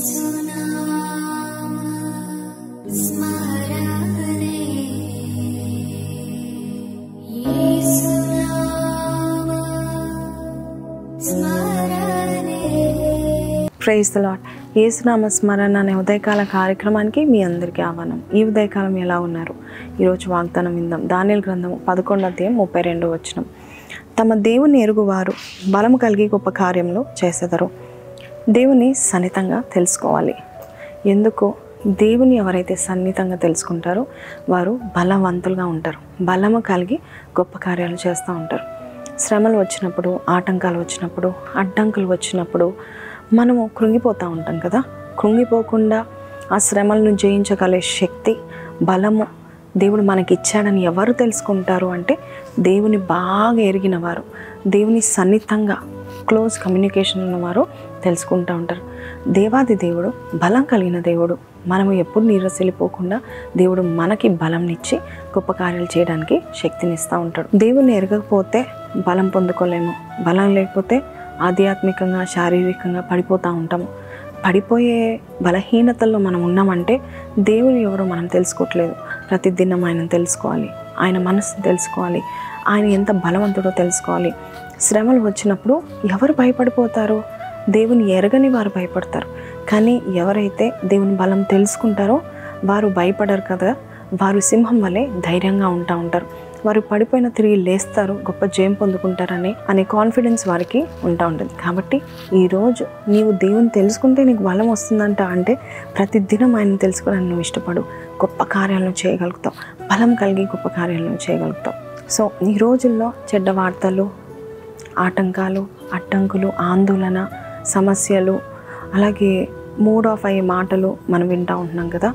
Praise the lord. యేసునామ స్మరణ అనే ఉదయకాల కార్యక్రమానికి మీ అందరికీ ఆహ్వానం. ఈ ఉదయకాలం ఎలా ఉన్నారు? ఈరోజు వాగ్దానం విందాం. దానియేలు గ్రంథము 11:32. తమ దేవుని ఎరుగువారు బలము కలిగి గొప్ప కార్యములు చేసెదరు. దేవుని సన్నిహితంగా తెలుసుకోవాలి. ఎందుకు? దేవుని ఎవరైతే సన్నిహితంగా తెలుసుకుంటారో వారు బలవంతులుగా ఉంటారు, బలము కలిగి గొప్ప కార్యాలు చేస్తూ ఉంటారు. శ్రమలు వచ్చినప్పుడు, ఆటంకాలు వచ్చినప్పుడు, అడ్డంకులు వచ్చినప్పుడు మనము కృంగిపోతూ ఉంటాం కదా. కృంగిపోకుండా ఆ శ్రమలను జయించగలే శక్తి, బలము దేవుడు మనకి ఇచ్చాడని ఎవరు తెలుసుకుంటారు అంటే దేవుని బాగా ఎరిగిన వారు, దేవుని సన్నిహితంగా క్లోజ్ కమ్యూనికేషన్ ఉన్నవారు తెలుసుకుంటూ ఉంటారు. దేవాది దేవుడు బలం కలిగిన దేవుడు. మనము ఎప్పుడు నీరసిల్లిపోకుండా దేవుడు మనకి బలంనిచ్చి గొప్ప కార్యాలు చేయడానికి శక్తినిస్తూ ఉంటాడు. దేవుని ఎరగకపోతే బలం పొందుకోలేము. బలం లేకపోతే ఆధ్యాత్మికంగా, శారీరకంగా పడిపోతూ ఉంటాము. పడిపోయే బలహీనతల్లో మనం ఉన్నామంటే దేవుని ఎవరో మనం తెలుసుకోవట్లేదు. ప్రతిదినం ఆయన తెలుసుకోవాలి, ఆయన మనసు తెలుసుకోవాలి, ఆయన ఎంత బలవంతుడో తెలుసుకోవాలి. శ్రమలు వచ్చినప్పుడు ఎవరు భయపడిపోతారో? దేవుని ఎరగని వారు భయపడతారు. కానీ ఎవరైతే దేవుని బలం తెలుసుకుంటారో వారు భయపడరు కదా. వారు సింహం వలె ధైర్యంగా ఉంటారు. వారు పడిపోయిన తిరిగి లేస్తారు, గొప్ప జయం పొందుకుంటారని అనే కాన్ఫిడెన్స్ వారికి ఉంటుంది. కాబట్టి ఈరోజు నీవు దేవుని తెలుసుకుంటే నీకు బలం వస్తుందంట అంటే ప్రతిదినం ఆయన తెలుసుకోవడానికి నువ్వు ఇష్టపడు. గొప్ప కార్యాలను చేయగలుగుతావు, బలం కలిగి గొప్ప కార్యాలను చేయగలుగుతావు. సో ఈ రోజుల్లో చెడ్డ వార్తలు, ఆటంకాలు, అడ్డంకులు, ఆందోళన, సమస్యలు, అలాగే మూడ్ ఆఫ్ అయ్యే మాటలు మనం వింటూ ఉంటున్నాం కదా.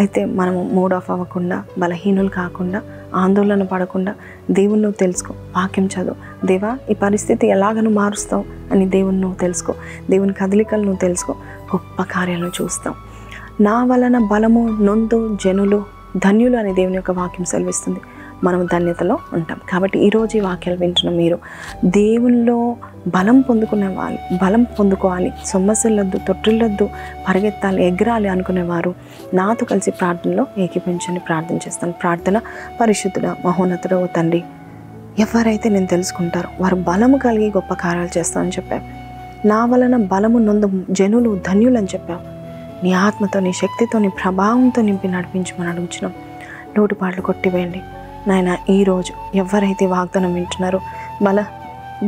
అయితే మనము మూడ్ ఆఫ్ అవ్వకుండా, బలహీనులు కాకుండా, ఆందోళన పడకుండా దేవుని నువ్వు తెలుసుకో. వాక్యం చదువు. దేవా, ఈ పరిస్థితి ఎలాగను మారుస్తావు అని దేవుని నువ్వు తెలుసుకో. దేవుని కదలికలు నువ్వు తెలుసుకో. గొప్ప కార్యాలను చూస్తావు. నా వలన బలము నొందు జనులు ధన్యులు అని దేవుని యొక్క వాక్యం సెలవిస్తుంది. మనం ధన్యతలో ఉంటాం. కాబట్టి ఈరోజు ఈ వాక్యాలు వింటున్న మీరు దేవునిలో బలం పొందుకునే వాళ్ళు, బలం పొందుకోవాలి, సొమ్మసిల్లొద్దు, తొట్టిల్లొద్దు, పరిగెత్తాలి, ఎగరాలి అనుకునేవారు నాతో కలిసి ప్రార్థనలో ఏకీపించండి. ప్రార్థన చేస్తాను. ప్రార్థన. పరిశుద్ధుడ, మహోన్నతుడ, ఓ తండ్రి, ఎవరైతే నేను తెలుసుకుంటారో వారు బలము కలిగి గొప్ప కార్యాలు చేస్తామని చెప్పావు. నా వలన బలము నొందు జనులు ధన్యులు అని చెప్పావు. నీ ఆత్మతో, నీ శక్తితో, నీ ప్రభావంతో నింపి నడిపించమని అడుగుచున్నాం. లోటుపాట్లు కొట్టివేయండి నాయన. ఈరోజు ఎవరైతే వాగ్దానం వింటున్నారో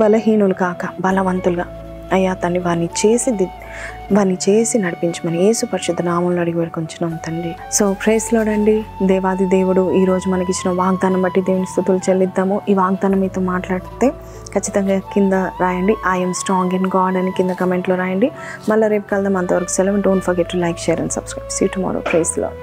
బలహీనులు కాక బలవంతులుగా అయ్యా తండ్రి వారిని చేసి నడిపించమని యేసు పరిశుద్ధ నామములో అడిగి వేడుకొంచున్నాం తండ్రి. సో ప్రైజ్ లార్డ్ అండి. దేవాది దేవుడు ఈరోజు మనకి ఇచ్చిన వాగ్దానం బట్టి దేవుని స్తుతులు చెల్లిద్దాము. ఈ వాగ్దానం మీతో మాట్లాడితే ఖచ్చితంగా కింద రాయండి, ఐఎమ్ స్ట్రాంగ్ ఇన్ గాడ్ అని కింద కమెంట్లో రాయండి. మళ్ళీ రేపు కలుద్దాం. అంతవరకు సెలవు. Don't forget to like, share and subscribe. See tomorrow. Praise lord.